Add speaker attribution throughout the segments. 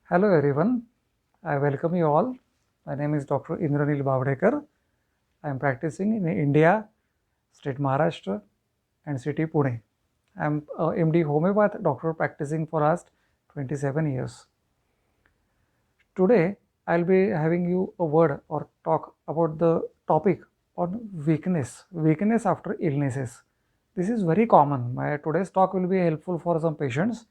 Speaker 1: Hello everyone, I welcome you all. My name is Dr. Indranil Bavdekar. I am practicing in India, state Maharashtra and city Pune. I am a MD homeopath doctor practicing for last 27 years. Today I'll be having you a word or talk about the topic on weakness after illnesses. This is very common. My today's talk will be helpful for some patients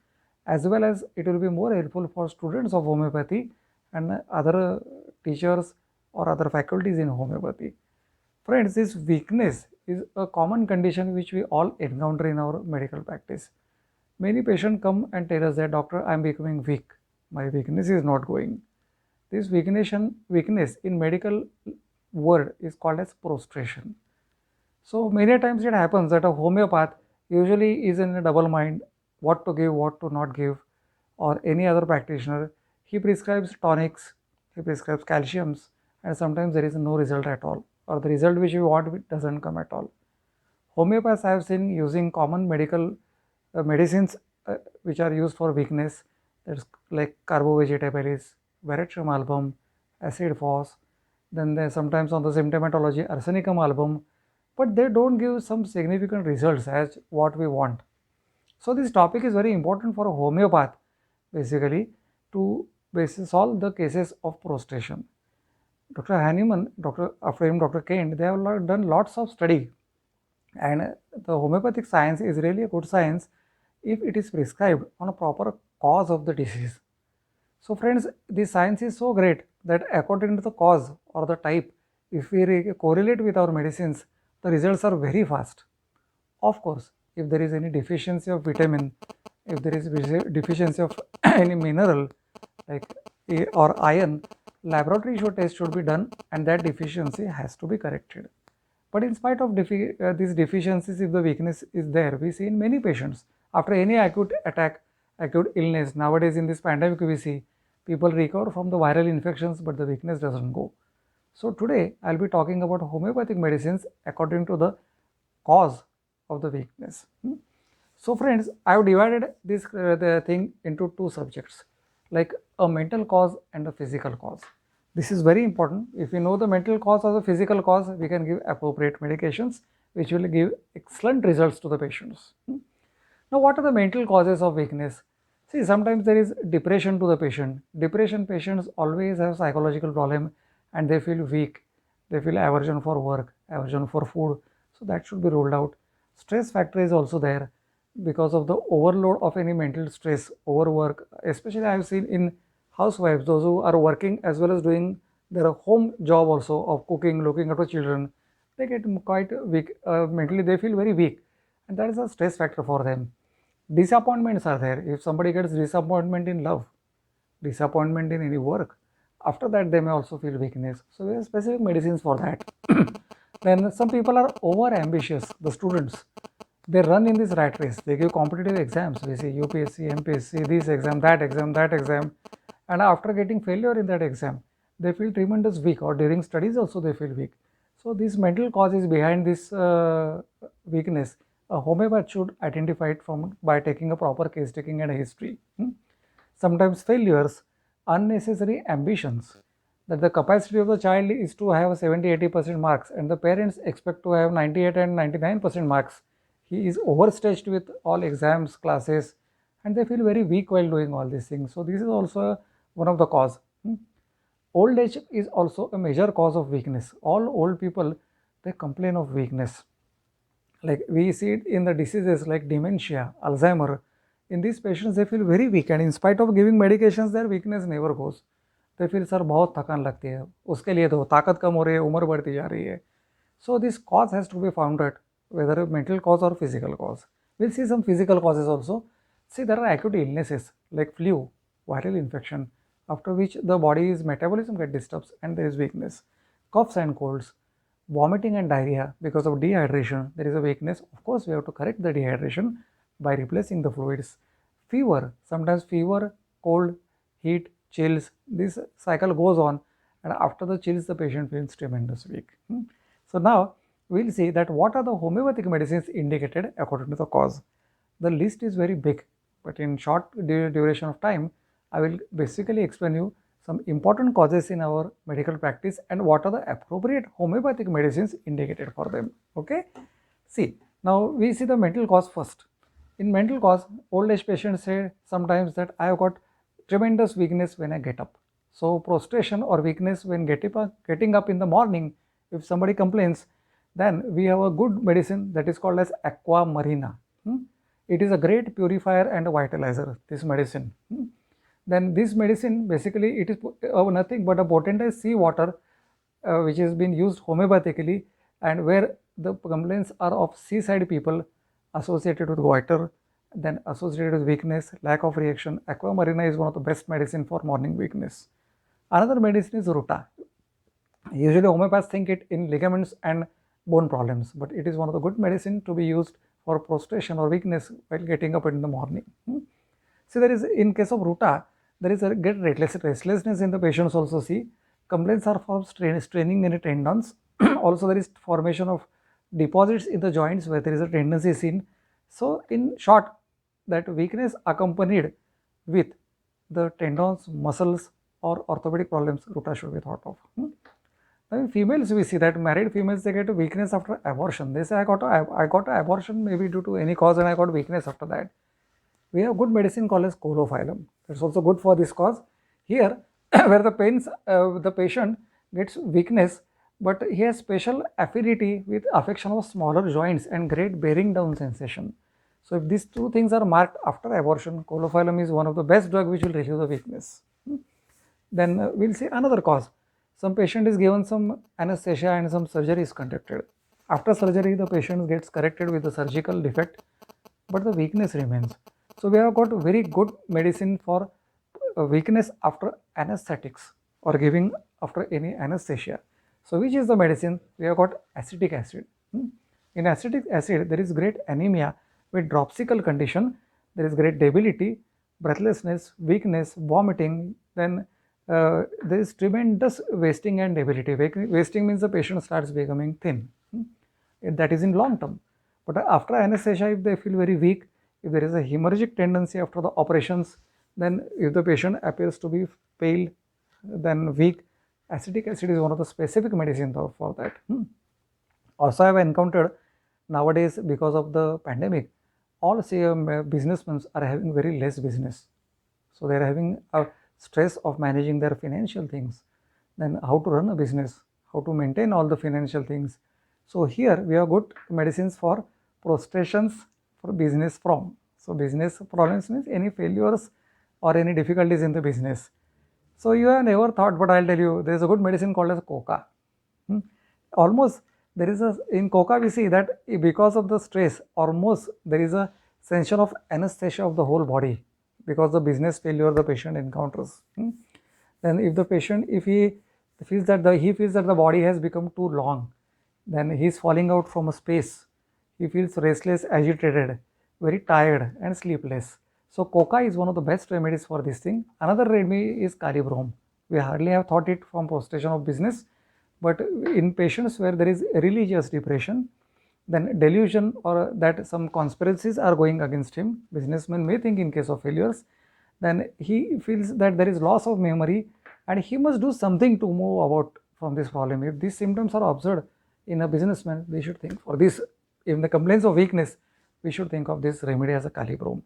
Speaker 1: as well as it will be more helpful for students of homeopathy and other teachers or other faculties in homeopathy. Friends, this weakness is a common condition which we all encounter in our medical practice. Many patients come and tell us that doctor, I am becoming weak. My weakness is not going. This weakness in medical word is called as prostration. So many times it happens that a homeopath usually is in a double mind what to give, what to not give, or any other practitioner. He prescribes tonics, he prescribes calciums, and sometimes there is no result at all, or the result which we want doesn't come at all. Homeopaths I have seen using common medical medicines which are used for weakness, that's like carbo-vegetabilis, veratrum album, acid phos, then they sometimes on the symptomatology arsenicum album, but they don't give some significant results as what we want. So this topic is very important for a homeopath basically to solve the cases of prostration. Dr. Hahnemann, Dr. after him Dr. Kent, they have done lots of study, and the homeopathic science is really a good science if it is prescribed on a proper cause of the disease. So friends, this science is so great that according to the cause or the type, if we correlate with our medicines, the results are very fast. Of course, if there is any deficiency of vitamin, if there is deficiency of any mineral like or iron, laboratory test should be done and that deficiency has to be corrected. But in spite of these deficiencies, if the weakness is there, we see in many patients after any acute attack, acute illness. Nowadays, in this pandemic, we see people recover from the viral infections, but the weakness doesn't go. So today, I'll be talking about homeopathic medicines according to the cause of the weakness. So friends, I have divided this the thing into two subjects, like a mental cause and a physical cause. This is very important. If we know the mental cause or the physical cause, we can give appropriate medications, which will give excellent results to the patients. Now, what are the mental causes of weakness? See, sometimes there is depression to the patient. Depression patients always have psychological problem and they feel weak. They feel aversion for work, aversion for food. So that should be ruled out. Stress factor is also there because of the overload of any mental stress, overwork. Especially I have seen in housewives, those who are working as well as doing their home job also of cooking, looking after children. They get quite weak. Mentally, they feel very weak, and that is a stress factor for them. Disappointments are there. If somebody gets disappointment in love, disappointment in any work, after that they may also feel weakness. So there are specific medicines for that. Then some people are over ambitious, the students. They run in this rat race. They give competitive exams. We see UPSC, MPSC, this exam, that exam, that exam. And after getting failure in that exam, they feel tremendous weak, or during studies also they feel weak. So this mental cause is behind this weakness. A homeopath should identify it from by taking a proper case taking and a history. Sometimes failures, unnecessary ambitions, that the capacity of the child is to have 70-80% marks and the parents expect to have 98 and 99% marks. He is overstretched with all exams, classes, and they feel very weak while doing all these things. So this is also one of the cause. Old age is also a major cause of weakness. All old people, they complain of weakness. Like we see it in the diseases like dementia, Alzheimer. In these patients, they feel very weak, and in spite of giving medications, their weakness never goes. They feel sir बहुत थकान लगती है, उसके लिए तो ताकत कम हो रही है, उम्र बढ़ती जा रही है. So this cause has to be found out, whether a mental cause or physical cause. We'll see some physical causes also. See, there are acute illnesses like flu, viral infection, after which the body's metabolism gets disturbed and there is weakness. Coughs and colds, vomiting and diarrhea because of dehydration, there is a weakness. Of course, we have to correct the dehydration by replacing the fluids. Fever, sometimes fever, cold, heat, chills, this cycle goes on, and after the chills, the patient feels tremendous weak. So now we'll see that what are the homeopathic medicines indicated according to the cause. The list is very big, but in short duration of time, I will basically explain you some important causes in our medical practice and what are the appropriate homeopathic medicines indicated for them. Okay, see, now we see the mental cause first. In mental cause, old age patients say sometimes that I have got tremendous weakness when I get up. So prostration or weakness when getting up in the morning, if somebody complains, then we have a good medicine that is called as aqua marina. It is a great purifier and a vitalizer, this medicine. Then this medicine basically it is nothing but a potentized sea water which has been used homeopathically, and where the complaints are of seaside people associated with goiter, then associated with weakness, lack of reaction. Aqua marina is one of the best medicine for morning weakness. Another medicine is ruta. Usually homeopaths think it in ligaments and bone problems, but it is one of the good medicine to be used for prostration or weakness while getting up in the morning. See, there is, in case of ruta, there is a get restlessness in the patients also. See, complaints are for straining in the tendons. Also there is formation of deposits in the joints where there is a tendency seen. So in short, that weakness accompanied with the tendons, muscles or orthopedic problems, ruta should be thought of. Now in females, we see that married females, they get a weakness after abortion. They say I got an abortion maybe due to any cause and I got weakness after that. We have good medicine called as Colophyllum. It's also good for this cause. Here, where the patient gets weakness, but he has special affinity with affection of smaller joints and great bearing down sensation. So if these two things are marked after abortion, Colophyllum is one of the best drug which will relieve the weakness. Then we'll see another cause. Some patient is given some anesthesia and some surgery is conducted. After surgery, the patient gets corrected with the surgical defect, but the weakness remains. So we have got very good medicine for weakness after anesthetics or giving after any anesthesia. So which is the medicine? We have got acetic acid. In acetic acid, there is great anemia with dropsical condition. There is great debility, breathlessness, weakness, vomiting. Then there is tremendous wasting and debility. Wasting means the patient starts becoming thin. That is in long term. But after anesthesia, if they feel very weak, if there is a hemorrhagic tendency after the operations, then if the patient appears to be pale, then weak, acetic acid is one of the specific medicines for that. Also, I have encountered nowadays, because of the pandemic, all businessmen are having very less business. So they are having a stress of managing their financial things. Then how to run a business, how to maintain all the financial things. So here we have good medicines for prostrations for business from. So business problems means any failures or any difficulties in the business. So you have never thought, but I'll tell you, there is a good medicine called as coca. Almost there is in coca we see that because of the stress, almost there is a sensation of anesthesia of the whole body because the business failure the patient encounters. Then if the patient, if he feels that the body has become too long, then he is falling out from a space. He feels restless, agitated, very tired and sleepless. So coca is one of the best remedies for this thing. Another remedy is calibrome. We hardly have thought it from prostration of business, but in patients where there is religious depression, then delusion or that some conspiracies are going against him, businessman may think in case of failures, then he feels that there is loss of memory and he must do something to move about from this problem. If these symptoms are observed in a businessman, we should think for this. If the complaints of weakness, we should think of this remedy as a calibrome.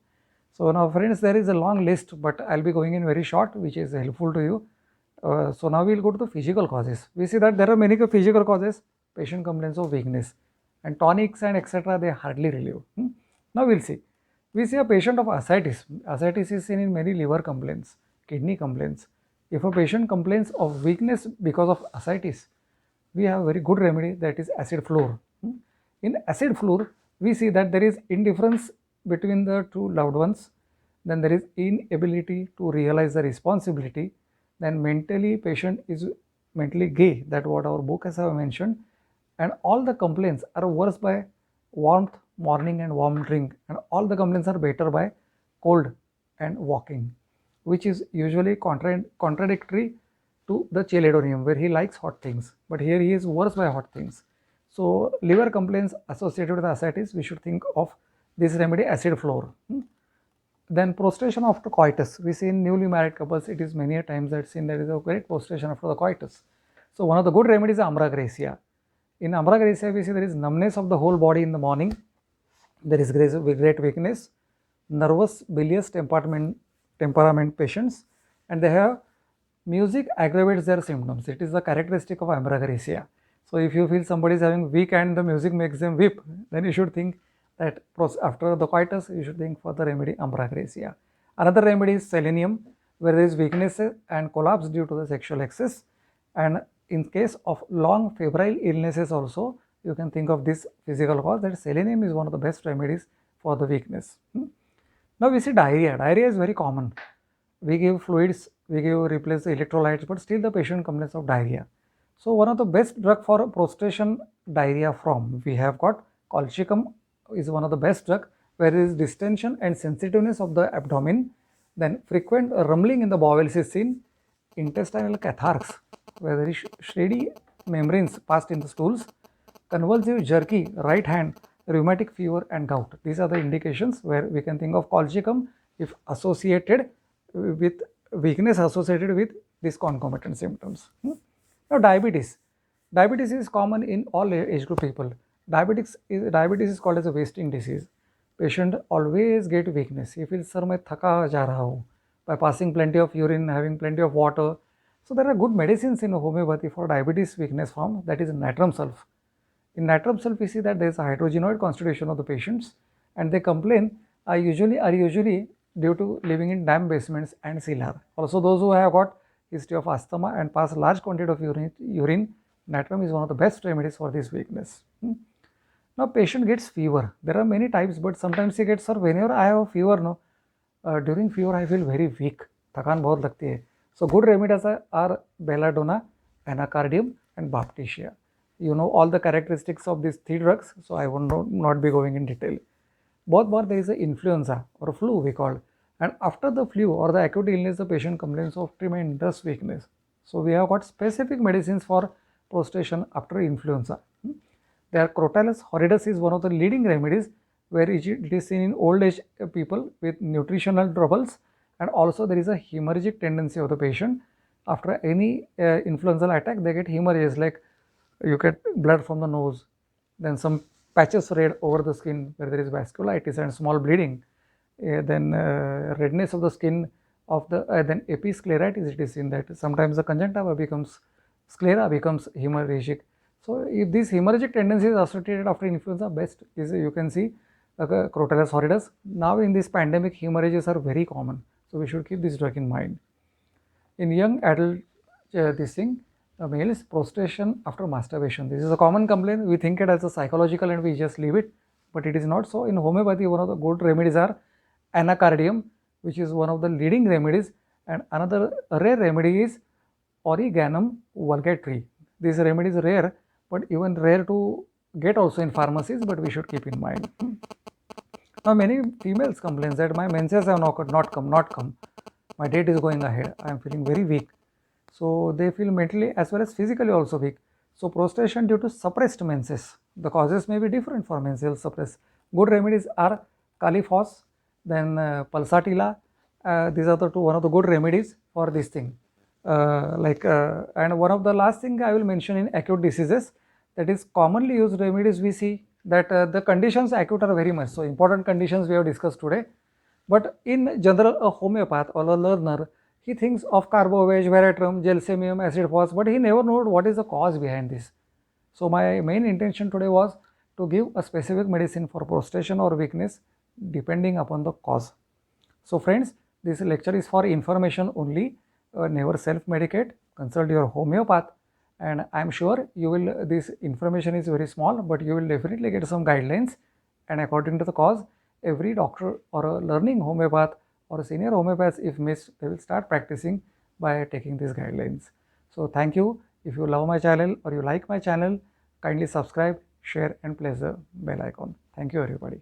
Speaker 1: So now friends, there is a long list, but I'll be going in very short, which is helpful to you. So now we'll go to the physical causes. We see that there are many physical causes, patient complaints of weakness, and tonics and etc. they hardly relieve. Now we'll see. We see a patient of ascites. Ascites is seen in many liver complaints, kidney complaints. If a patient complains of weakness because of ascites, we have a very good remedy, that is acid fluor. In acid fluor, we see that there is indifference between the two loved ones, then there is inability to realize the responsibility, then mentally patient is mentally gay, that what our book has mentioned, and all the complaints are worse by warmth, morning and warm drink, and all the complaints are better by cold and walking, which is usually contradictory to the chelidonium, where he likes hot things, but here he is worse by hot things. So liver complaints associated with ascites, we should think of this remedy acid fluor. Then prostration after coitus. We see in newly married couples, it is many a times that seen there is a great prostration after the coitus. So one of the good remedies is ambra gracia. In ambra gracia, we see there is numbness of the whole body in the morning. There is great weakness, nervous, bilious temperament patients, and they have music aggravates their symptoms. It is the characteristic of ambra gracia. So if you feel somebody is having weak and the music makes them weep, then you should think that after the coitus, you should think for the remedy ambra gracia. Another remedy is selenium, where there is weakness and collapse due to the sexual excess. And in case of long febrile illnesses also, you can think of this physical cause, that selenium is one of the best remedies for the weakness. Now we see diarrhea. Diarrhea is very common. We give fluids, replace the electrolytes, but still the patient complains of diarrhea. So one of the best drug for prostration diarrhea from, we have got colchicum is one of the best drug, where there is distension and sensitiveness of the abdomen, then frequent rumbling in the bowels is seen, intestinal catharsis, where there is shady membranes passed in the stools, convulsive jerky right hand, rheumatic fever and gout. These are the indications where we can think of colchicum if associated with weakness associated with these concomitant symptoms. Now diabetes. Diabetes is common in all age group people. Diabetes is called as a wasting disease. Patient always get weakness. He feels, sir, मैं थका जा रहा हूँ, by passing plenty of urine, having plenty of water. So there are good medicines in homeopathy for diabetes weakness form, that is natrum sulph. In natrum sulph, we see that there is a hydrogenoid constitution of the patients, and they complain are usually due to living in damp basements and cellar. Also, those who have got history of asthma and pass large quantity of urine, natrum is one of the best remedies for this weakness. Now, patient gets fever. There are many types, but sometimes he gets, sir, whenever I have a fever, during fever I feel very weak. थकान बहुत लगती है. So good remedies are belladonna, anacardium, and baptisia. You know all the characteristics of these three drugs, so I will not be going in detail. Both more there is a influenza or flu we call, and after the flu or the acute illness, the patient complains of tremendous weakness. So we have got specific medicines for prostration after influenza. There Crotalus horridus is one of the leading remedies, where it is seen in old age people with nutritional troubles, and also there is a hemorrhagic tendency of the patient. After any influenza attack, they get hemorrhages, like you get blood from the nose, then some patches red over the skin where there is vasculitis and small bleeding, then redness of the skin of the then episcleritis. It is seen that sometimes the conjunctiva becomes sclera becomes hemorrhagic. So if this hemorrhagic tendency is associated after influenza, best is you can see Crotalus horridus. Now in this pandemic, hemorrhages are very common, so we should keep this drug in mind. In young adult, males, prostration after masturbation. This is a common complaint. We think it as a psychological and we just leave it, but it is not so. In homeopathy, one of the good remedies are anacardium, which is one of the leading remedies, and another rare remedy is Origanum vulgare. This remedy is rare, but even rare to get also in pharmacies, but we should keep in mind. Now many females complain that my menses have not come. My date is going ahead. I am feeling very weak. So they feel mentally as well as physically also weak. So prostration due to suppressed menses. The causes may be different for menses suppressed. Good remedies are Califos, then Pulsatilla. These are the one of the good remedies for this thing. And one of the last thing I will mention in acute diseases, that is commonly used remedies, we see that the conditions acute are very much. So important conditions we have discussed today. But in general, a homeopath or a learner, he thinks of carbovage, veratrum, gelsemium, acid phos, but he never knows what is the cause behind this. So my main intention today was to give a specific medicine for prostration or weakness depending upon the cause. So friends, this lecture is for information only. Never self-medicate. Consult your homeopath, and I am sure you will. This information is very small, but you will definitely get some guidelines, and according to the cause, every doctor or a learning homeopath or a senior homeopath, if missed, they will start practicing by taking these guidelines. So thank you. If you love my channel or you like my channel, kindly subscribe, share and press the bell icon. Thank you everybody.